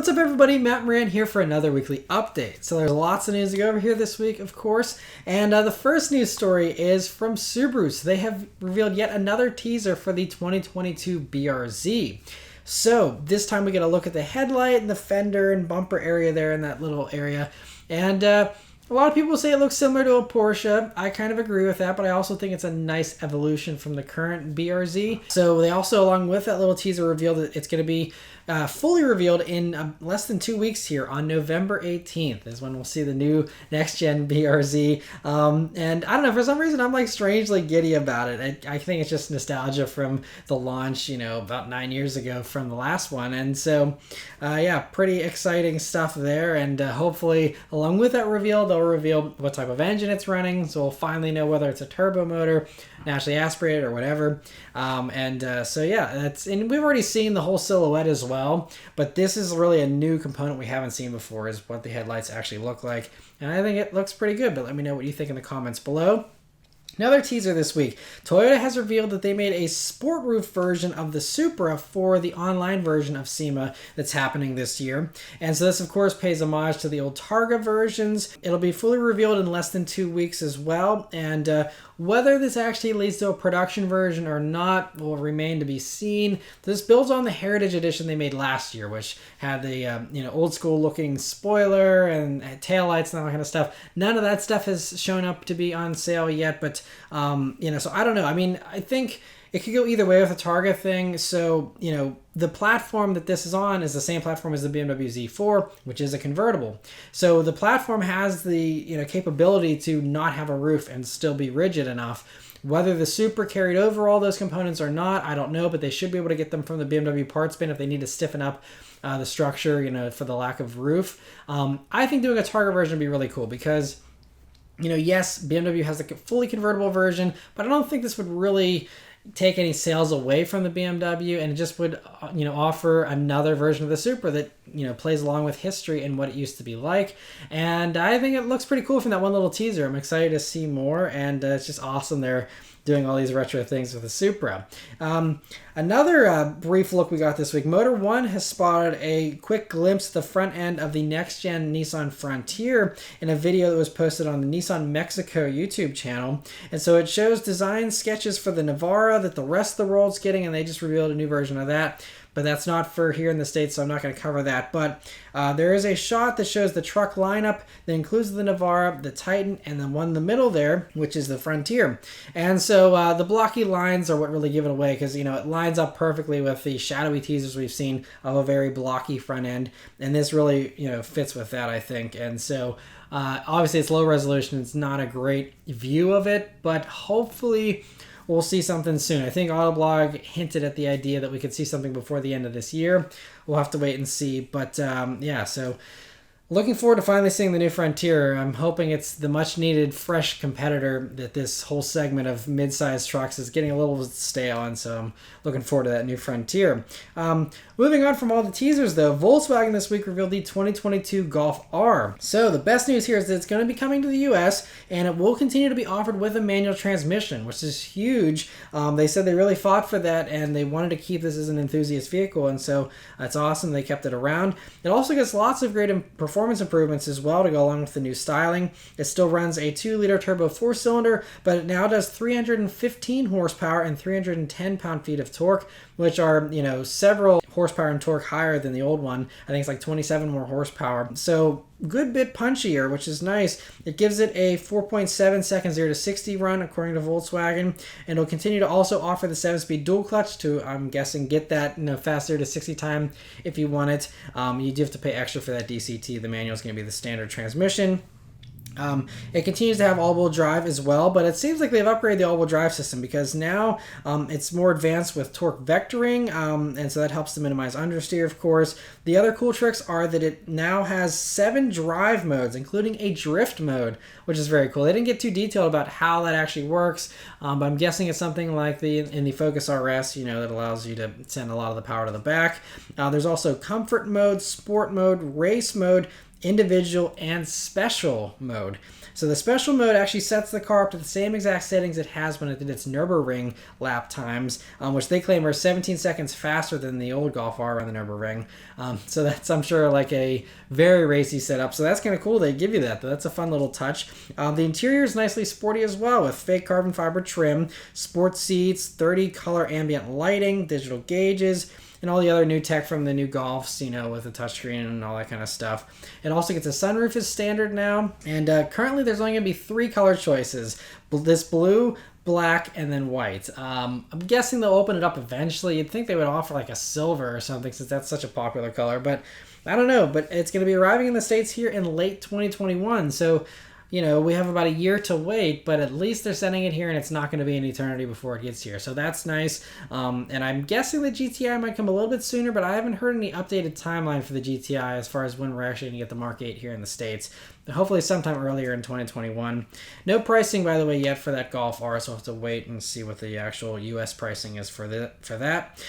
What's up everybody, Matt Maran here for another weekly update. So there's lots of news to go over here this week, of course. And the first news story is from Subaru. So they have revealed yet another teaser for the 2022 BRZ. So this time we get a look at the headlight and the fender and bumper area there in that little area. And a lot of people say it looks similar to a Porsche. I kind of agree with that, but I also think it's a nice evolution from the current BRZ. So they also, along with that little teaser, revealed that it's going to be fully revealed in less than 2 weeks here on November 18th is when we'll see the new next-gen BRZ. And I don't know, for some reason I'm like strangely giddy about it. I think it's just nostalgia from the launch, you know, about 9 years ago from the last one. And so, yeah, pretty exciting stuff there. And hopefully, along with that reveal, they'll reveal what type of engine it's running. So we'll finally know whether it's a turbo motor, naturally aspirated, or whatever. So yeah, and we've already seen the whole silhouette as well. But this is really a new component we haven't seen before, is what the headlights actually look like. And I think it looks pretty good, but let me know what you think in the comments below. Another teaser this week. Toyota has revealed that they made a sport roof version of the Supra for the online version of SEMA that's happening this year. And so this, of course, pays homage to the old Targa versions. It'll be fully revealed in less than 2 weeks as well. And whether this actually leads to a production version or not will remain to be seen. This builds on the Heritage Edition they made last year, which had the old school looking spoiler and taillights and all that kind of stuff. None of that stuff has shown up to be on sale yet, but so I don't know. I mean, I think it could go either way with the Targa thing. So, the platform that this is on is the same platform as the BMW Z4, which is a convertible. So the platform has the, capability to not have a roof and still be rigid enough. Whether the Supra carried over all those components or not, I don't know, but they should be able to get them from the BMW parts bin if they need to stiffen up the structure, for the lack of roof. I think doing a Targa version would be really cool because, yes, BMW has a fully convertible version, but I don't think this would really take any sales away from the BMW, and it just would, offer another version of the Supra that, plays along with history and what it used to be like. And I think it looks pretty cool from that one little teaser. I'm excited to see more, and it's just awesome they're doing all these retro things with the Supra. Another brief look we got this week. Motor One has spotted a quick glimpse of the front end of the next-gen Nissan Frontier in a video that was posted on the Nissan Mexico YouTube channel. And so it shows design sketches for the Navara that the rest of the world's getting, and they just revealed a new version of that. But that's not for here in the States, so I'm not going to cover that. But there is a shot that shows the truck lineup that includes the Navara, the Titan, and the one in the middle there, which is the Frontier. And so the blocky lines are what really give it away, because, it lines up perfectly with the shadowy teasers we've seen of a very blocky front end. And this really, fits with that, I think. And so obviously it's low resolution. It's not a great view of it, but hopefully we'll see something soon. I think Autoblog hinted at the idea that we could see something before the end of this year. We'll have to wait and see. But yeah, so looking forward to finally seeing the new Frontier. I'm hoping it's the much-needed fresh competitor that this whole segment of mid-sized trucks is getting a little stale, and so I'm looking forward to that new Frontier. Moving on from all the teasers, though, Volkswagen this week revealed the 2022 Golf R. So the best news here is that it's going to be coming to the US, and it will continue to be offered with a manual transmission, which is huge. They said they really fought for that, and they wanted to keep this as an enthusiast vehicle, and so that's awesome. They kept it around. It also gets lots of great performance improvements as well to go along with the new styling. It still runs a 2-liter turbo 4-cylinder, but it now does 315 horsepower and 310 pound-feet of torque, which are, several horsepower and torque higher than the old one. I think it's like 27 more horsepower. So good bit punchier, which is nice. It gives it a 4.7 second 0 to 60 run, according to Volkswagen, and it'll continue to also offer the 7-speed dual clutch to, I'm guessing, get that faster to 60 time if you want it. You do have to pay extra for that DCT. The manual is going to be the standard transmission. It continues to have all-wheel drive as well, but it seems like they've upgraded the all-wheel drive system because now it's more advanced with torque vectoring, and so that helps to minimize understeer, of course. The other cool tricks are that it now has 7 drive modes, including a drift mode, which is very cool. They didn't get too detailed about how that actually works, but I'm guessing it's something like in the Focus RS, that allows you to send a lot of the power to the back. There's also comfort mode, sport mode, race mode, individual, and special mode. So the special mode actually sets the car up to the same exact settings it has when it did its Nürburgring lap times, which they claim are 17 seconds faster than the old Golf R on the Nürburgring. So that's, I'm sure, like a very racy setup. So that's kind of cool they give you that. That's a fun little touch. The interior is nicely sporty as well, with fake carbon fiber trim, sport seats, 30 color ambient lighting, digital gauges, and all the other new tech from the new Golfs, you know, with the touchscreen and all that kind of stuff. It also gets a sunroof as standard now, and currently there's only going to be 3 color choices. This blue, black, and then white. I'm guessing they'll open it up eventually. You'd think they would offer like a silver or something, since that's such a popular color, but I don't know. But it's going to be arriving in the States here in late 2021, so you know, we have about a year to wait, but at least they're sending it here, and it's not going to be an eternity before it gets here. So that's nice. And I'm guessing the GTI might come a little bit sooner, but I haven't heard any updated timeline for the GTI as far as when we're actually going to get the Mark 8 here in the States. But hopefully sometime earlier in 2021. No pricing, by the way, yet for that Golf R, so we'll have to wait and see what the actual U.S. pricing is for that.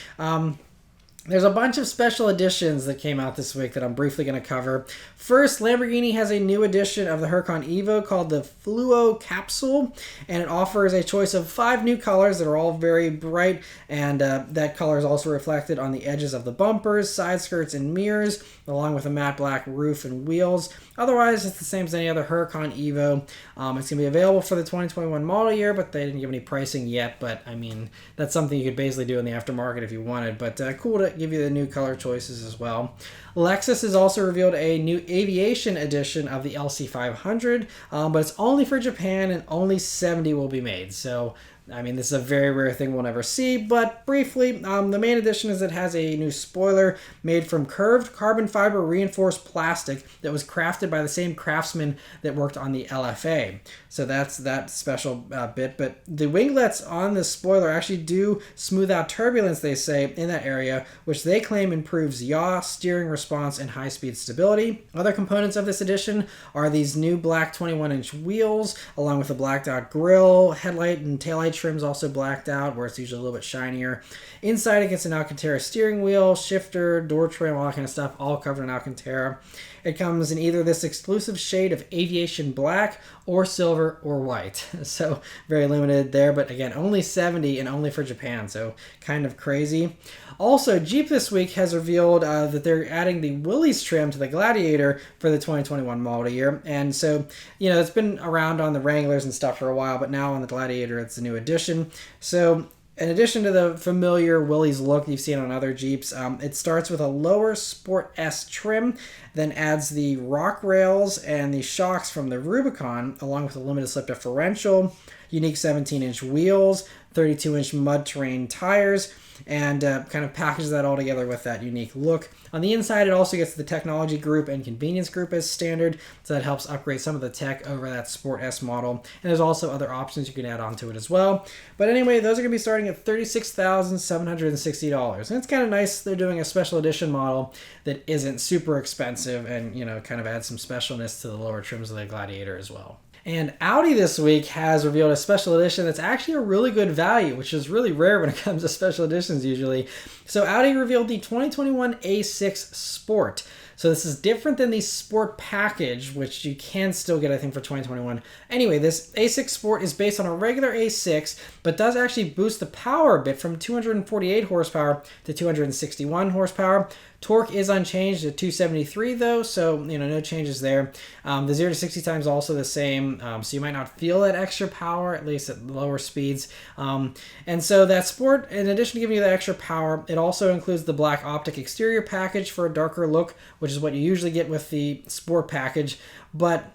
There's a bunch of special editions that came out this week that I'm briefly going to cover. First, Lamborghini has a new edition of the Huracan Evo called the Fluo Capsule, and it offers a choice of 5 new colors that are all very bright, and that color is also reflected on the edges of the bumpers, side skirts, and mirrors, along with a matte black roof and wheels. Otherwise, it's the same as any other Huracan Evo. It's going to be available for the 2021 model year, but they didn't give any pricing yet, but I mean, that's something you could basically do in the aftermarket if you wanted, but cool to give you the new color choices as well. Lexus has also revealed a new Aviation edition of the LC500, but it's only for Japan, and only 70 will be made. So I mean, this is a very rare thing we'll never see, but briefly, the main addition is it has a new spoiler made from curved carbon fiber reinforced plastic that was crafted by the same craftsman that worked on the LFA. So that's that special bit, but the winglets on the spoiler actually do smooth out turbulence, they say, in that area, which they claim improves yaw, steering response, and high-speed stability. Other components of this edition are these new black 21-inch wheels, along with a blacked out grille, headlight and taillight trim's also blacked out, where it's usually a little bit shinier. Inside, it gets an Alcantara steering wheel, shifter, door trim, all that kind of stuff, all covered in Alcantara. It comes in either this exclusive shade of aviation black or silver or white. So very limited there, but again, only 70 and only for Japan, so kind of crazy. Also, Jeep this week has revealed that they're adding the Willys trim to the Gladiator for the 2021 model year. And so, you know, it's been around on the Wranglers and stuff for a while, but now on the Gladiator, it's a new addition. So in addition to the familiar Willys look you've seen on other Jeeps, it starts with a lower Sport S trim, then adds the rock rails and the shocks from the Rubicon, along with a limited slip differential, unique 17-inch wheels, 32-inch mud terrain tires, and kind of packages that all together with that unique look. On the inside, it also gets the technology group and convenience group as standard, so that helps upgrade some of the tech over that Sport S model. And there's also other options you can add on to it as well. But anyway, those are going to be starting at $36,760. And it's kind of nice they're doing a special edition model that isn't super expensive and, you know, kind of adds some specialness to the lower trims of the Gladiator as well. And Audi this week has revealed a special edition that's actually a really good value, which is really rare when it comes to special editions usually. So Audi revealed the 2021 A6 Sport. So this is different than the Sport package, which you can still get, I think, for 2021. Anyway, this A6 Sport is based on a regular A6, but does actually boost the power a bit from 248 horsepower to 261 horsepower. Torque is unchanged at 273 though, so you know, no changes there. The 0 to 60 time is also the same, so you might not feel that extra power, at least at lower speeds. And so that Sport, in addition to giving you that extra power, it also includes the black optic exterior package for a darker look, which is what you usually get with the Sport package. But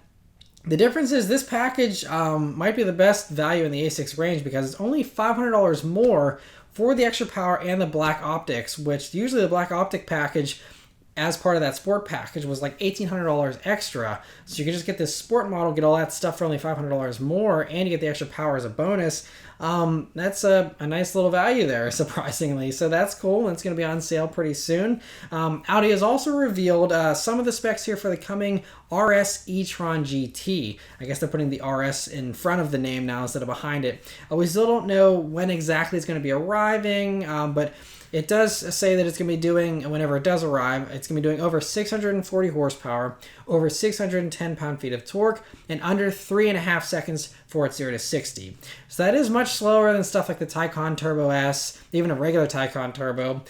the difference is this package might be the best value in the A6 range because it's only $500 more for the extra power and the black optics, which usually the black optic package as part of that Sport package was like $1,800 extra. So you can just get this Sport model, get all that stuff for only $500 more, and you get the extra power as a bonus. That's a nice little value there, surprisingly. So that's cool, and it's going to be on sale pretty soon. Audi has also revealed some of the specs here for the coming RS e-tron GT. I guess they're putting the RS in front of the name now instead of behind it. We still don't know when exactly it's going to be arriving, but it does say that it's going to be doing, whenever it does arrive, it's going to be doing over 640 horsepower, over 610 pound-feet of torque, and under 3.5 seconds for its 0 to 60. So that is much slower than stuff like the Taycan Turbo S, even a regular Taycan Turbo.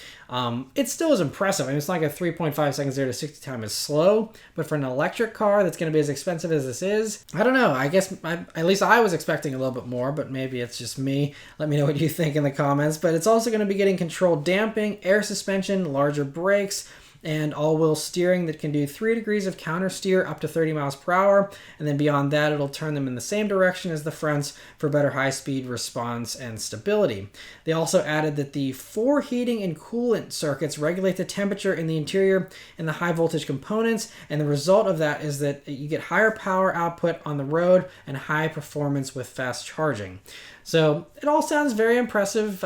It still is impressive. I mean, it's not like a 3.5 seconds 0 to 60 time is slow, but for an electric car that's going to be as expensive as this is, I don't know. I guess at least I was expecting a little bit more, but maybe it's just me. Let me know what you think in the comments. But it's also going to be getting controlled damping, air suspension, larger brakes, and all-wheel steering that can do 3 degrees of counter steer up to 30 miles per hour, and then beyond that it'll turn them in the same direction as the fronts for better high-speed response and stability. They also added that the 4 heating and coolant circuits regulate the temperature in the interior and the high-voltage components, and the result of that is that you get higher power output on the road and high performance with fast charging. So it all sounds very impressive.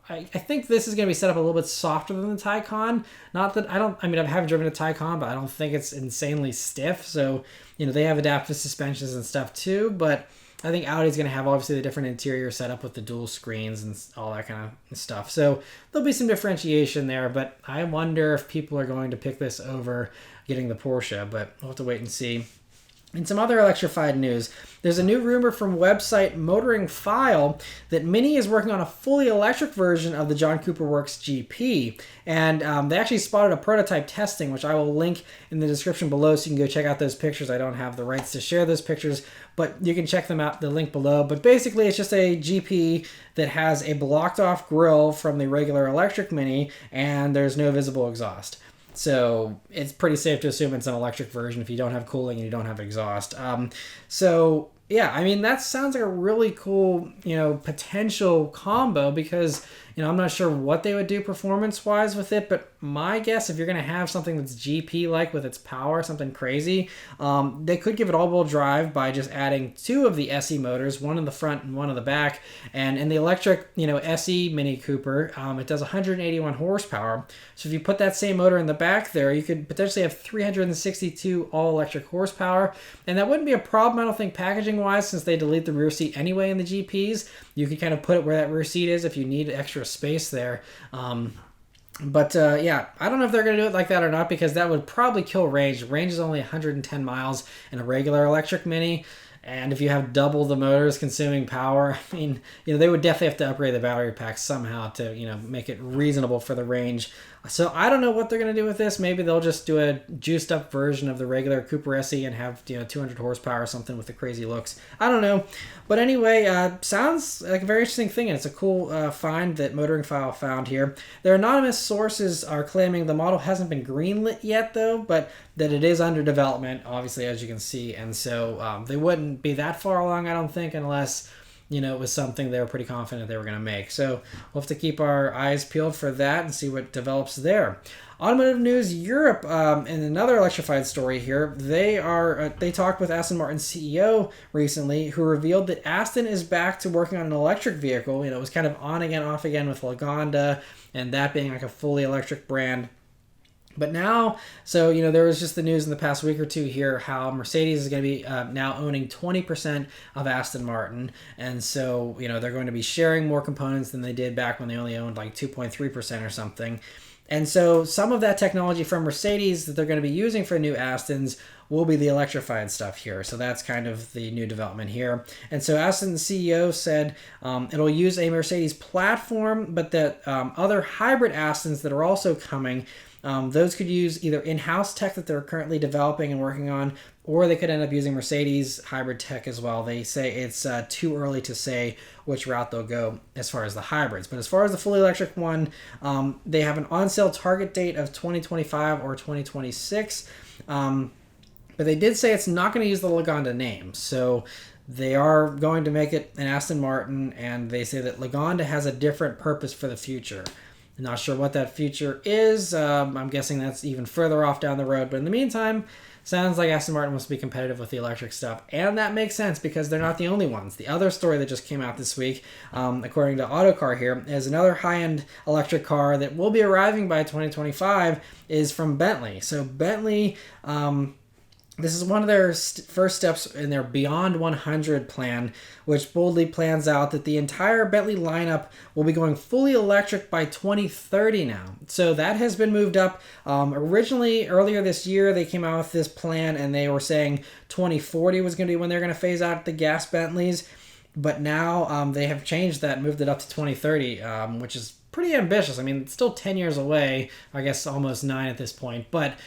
I think this is going to be set up a little bit softer than the Taycan. Not that I haven't driven a Taycan, but I don't think it's insanely stiff. So, they have adaptive suspensions and stuff too. But I think Audi's going to have obviously the different interior setup with the dual screens and all that kind of stuff. So there'll be some differentiation there. But I wonder if people are going to pick this over getting the Porsche. But we'll have to wait and see. In some other electrified news, there's a new rumor from website Motoring File that Mini is working on a fully electric version of the John Cooper Works GP. And they actually spotted a prototype testing, which I will link in the description below so you can go check out those pictures. I don't have the rights to share those pictures, but you can check them out, the link below. But basically, it's just a GP that has a blocked-off grille from the regular electric Mini, and there's no visible exhaust. So it's pretty safe to assume it's an electric version if you don't have cooling and you don't have exhaust. So yeah, I mean, that sounds like a really cool, potential combo because, I'm not sure what they would do performance-wise with it, but my guess, if you're going to have something that's GP-like with its power, something crazy, they could give it all-wheel drive by just adding 2 of the SE motors, one in the front and one in the back. And in the electric, SE Mini Cooper, it does 181 horsepower. So if you put that same motor in the back there, you could potentially have 362 all-electric horsepower. And that wouldn't be a problem, I don't think, packaging-wise, since they delete the rear seat anyway in the GPs. You can kind of put it where that rear seat is if you need extra space there. But I don't know if they're going to do it like that or not because that would probably kill range. Range is only 110 miles in a regular electric Mini. And if you have double the motors consuming power, I mean, they would definitely have to upgrade the battery pack somehow to, make it reasonable for the range. So I don't know what they're going to do with this. Maybe they'll just do a juiced up version of the regular Cooper SE and have, 200 horsepower or something with the crazy looks. I don't know. But anyway, sounds like a very interesting thing. And it's a cool find that Motoring File found here. Their anonymous sources are claiming the model hasn't been greenlit yet, though, but that it is under development, obviously, as you can see. And so they wouldn't be that far along, I don't think, unless it was something they were pretty confident they were going to make. So we'll have to keep our eyes peeled for that and see what develops there. Automotive News Europe, in another electrified story here, they talked with Aston Martin's CEO recently, who revealed that Aston is back to working on an electric vehicle. It was kind of on again, off again with Lagonda, and that being like a fully electric brand. But now, so, there was just the news in the past week or two here how Mercedes is going to be now owning 20% of Aston Martin. And so, they're going to be sharing more components than they did back when they only owned like 2.3% or something. And so some of that technology from Mercedes that they're going to be using for new Astons will be the electrified stuff here. So that's kind of the new development here. And so Aston's CEO said it'll use a Mercedes platform, but that other hybrid Astons that are also coming, those could use either in-house tech that they're currently developing and working on, or they could end up using Mercedes hybrid tech as well. They say it's too early to say which route they'll go as far as the hybrids. But as far as the fully electric one, they have an on-sale target date of 2025 or 2026. But they did say it's not going to use the Lagonda name. So they are going to make it an Aston Martin, and they say that Lagonda has a different purpose for the future. I'm not sure what that future is. I'm guessing that's even further off down the road. But in the meantime, sounds like Aston Martin wants to be competitive with the electric stuff. And that makes sense because they're not the only ones. The other story that just came out this week, according to Autocar here, is another high-end electric car that will be arriving by 2025 is from Bentley. So Bentley This is one of their first steps in their Beyond 100 plan, which boldly plans out that the entire Bentley lineup will be going fully electric by 2030 now. So that has been moved up. Originally, earlier this year, they came out with this plan and they were saying 2040 was going to be when they're going to phase out the gas Bentleys. But now they have changed that, moved it up to 2030, which is pretty ambitious. I mean, it's still 10 years away, I guess almost 9 at this point, but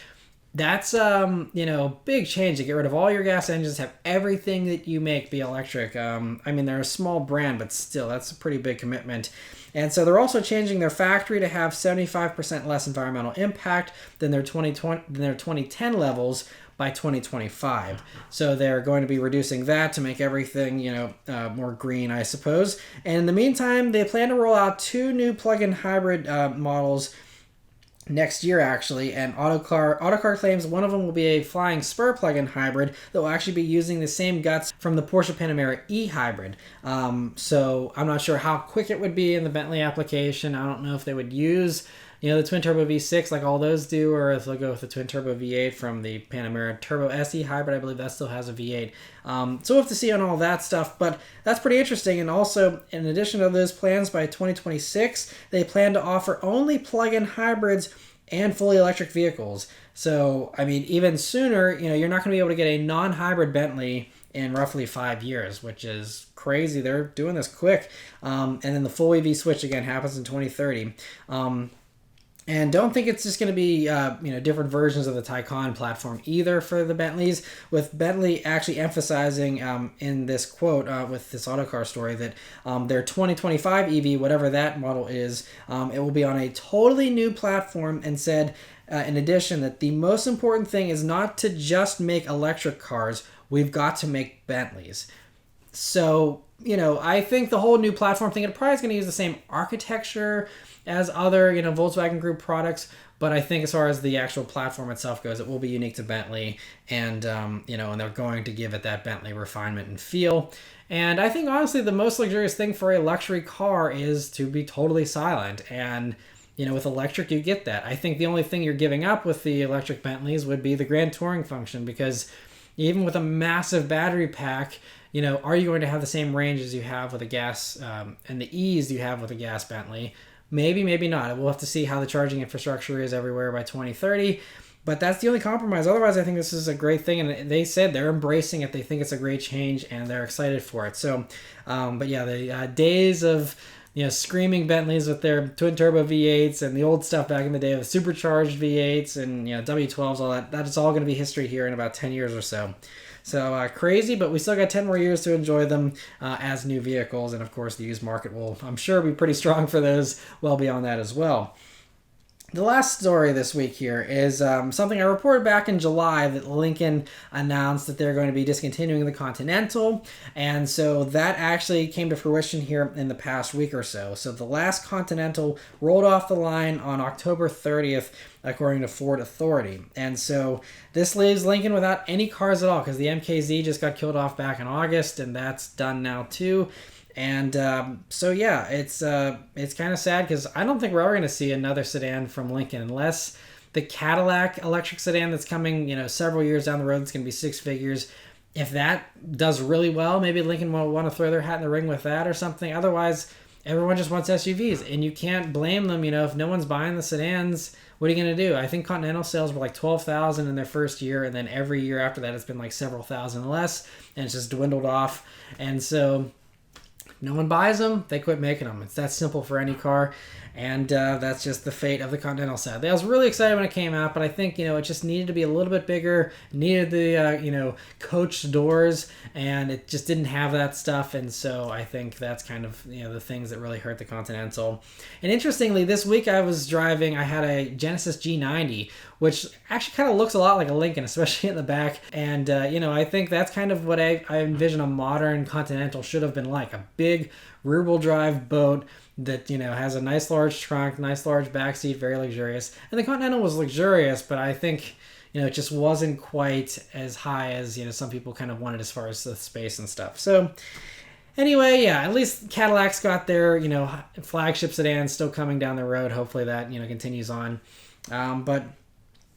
that's big change to get rid of all your gas engines, have everything that you make be electric. I mean, they're a small brand, but still, that's a pretty big commitment. And so they're also changing their factory to have 75% less environmental impact than their 2010 levels by 2025. So they're going to be reducing that to make everything, more green, I suppose. And in the meantime, they plan to roll out 2 new plug-in hybrid models next year, actually, and Autocar claims one of them will be a flying spur plug-in hybrid that will actually be using the same guts from the Porsche Panamera e-hybrid. So I'm not sure how quick it would be in the Bentley application. I don't know if they would use the twin turbo V6 like all those do, or if they'll go with the twin turbo V8 from the Panamera Turbo SE hybrid. I believe that still has a V8. So we'll have to see on all that stuff, but that's pretty interesting. And also, in addition to those plans, by 2026, they plan to offer only plug-in hybrids and fully electric vehicles. So, I mean, even sooner, you're not going to be able to get a non-hybrid Bentley in roughly 5 years, which is crazy. They're doing this quick. And then the full EV switch, again, happens in 2030. And don't think it's just going to be, different versions of the Taycan platform either for the Bentleys, with Bentley actually emphasizing in this quote with this Autocar story that their 2025 EV, whatever that model is, it will be on a totally new platform, and said, in addition, that the most important thing is not to just make electric cars, we've got to make Bentleys. So, I think the whole new platform thing, it probably is going to use the same architecture as other, Volkswagen Group products, but I think as far as the actual platform itself goes, it will be unique to Bentley, and and they're going to give it that Bentley refinement and feel. And I think honestly, the most luxurious thing for a luxury car is to be totally silent, and with electric, you get that. I think the only thing you're giving up with the electric Bentleys would be the Grand Touring function, because even with a massive battery pack, are you going to have the same range as you have with a gas and the ease you have with a gas Bentley? Maybe, maybe not. We'll have to see how the charging infrastructure is everywhere by 2030. But that's the only compromise. Otherwise, I think this is a great thing. And they said they're embracing it. They think it's a great change, and they're excited for it. So, but yeah, the days of screaming Bentleys with their twin turbo V8s and the old stuff back in the day with supercharged V8s and W12s, all that is all going to be history here in about 10 years or so. So crazy, but we still got 10 more years to enjoy them as new vehicles. And of course, the used market will, I'm sure, be pretty strong for those well beyond that as well. The last story this week here is something I reported back in July, that Lincoln announced that they're going to be discontinuing the Continental. And so that actually came to fruition here in the past week or so. So the last Continental rolled off the line on October 30th, according to Ford Authority. And so this leaves Lincoln without any cars at all, because the MKZ just got killed off back in August, and that's done now too. And so yeah, it's kind of sad, because I don't think we're ever going to see another sedan from Lincoln, unless the Cadillac electric sedan that's coming, several years down the road, it's going to be 6 figures. If that does really well, maybe Lincoln will want to throw their hat in the ring with that or something. Otherwise, everyone just wants SUVs, and you can't blame them. If no one's buying the sedans, what are you going to do? I think Continental sales were like 12,000 in their first year, and then every year after that, it's been like several thousand less, and it's just dwindled off. And so no one buys them, they quit making them. It's that simple for any car, and that's just the fate of the Continental set. I was really excited when it came out, but I think it just needed to be a little bit bigger, needed the coach doors, and it just didn't have that stuff. And so I think that's kind of the things that really hurt the Continental. And interestingly, this week I had a Genesis G90, which actually kind of looks a lot like a Lincoln, especially in the back. And, I think that's kind of what I envision a modern Continental should have been like. A big rear-wheel drive boat that, has a nice large trunk, nice large back seat, very luxurious. And the Continental was luxurious, but I think, it just wasn't quite as high as, some people kind of wanted as far as the space and stuff. So anyway, yeah, at least Cadillac's got their, flagship sedan still coming down the road. Hopefully that, continues on. But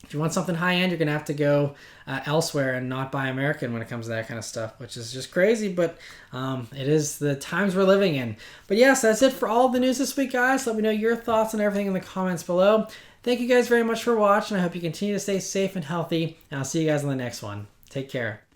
if you want something high-end, you're going to have to go elsewhere and not buy American when it comes to that kind of stuff, which is just crazy, but it is the times we're living in. But yes, that's it for all the news this week, guys. Let me know your thoughts on everything in the comments below. Thank you guys very much for watching. I hope you continue to stay safe and healthy, and I'll see you guys in the next one. Take care.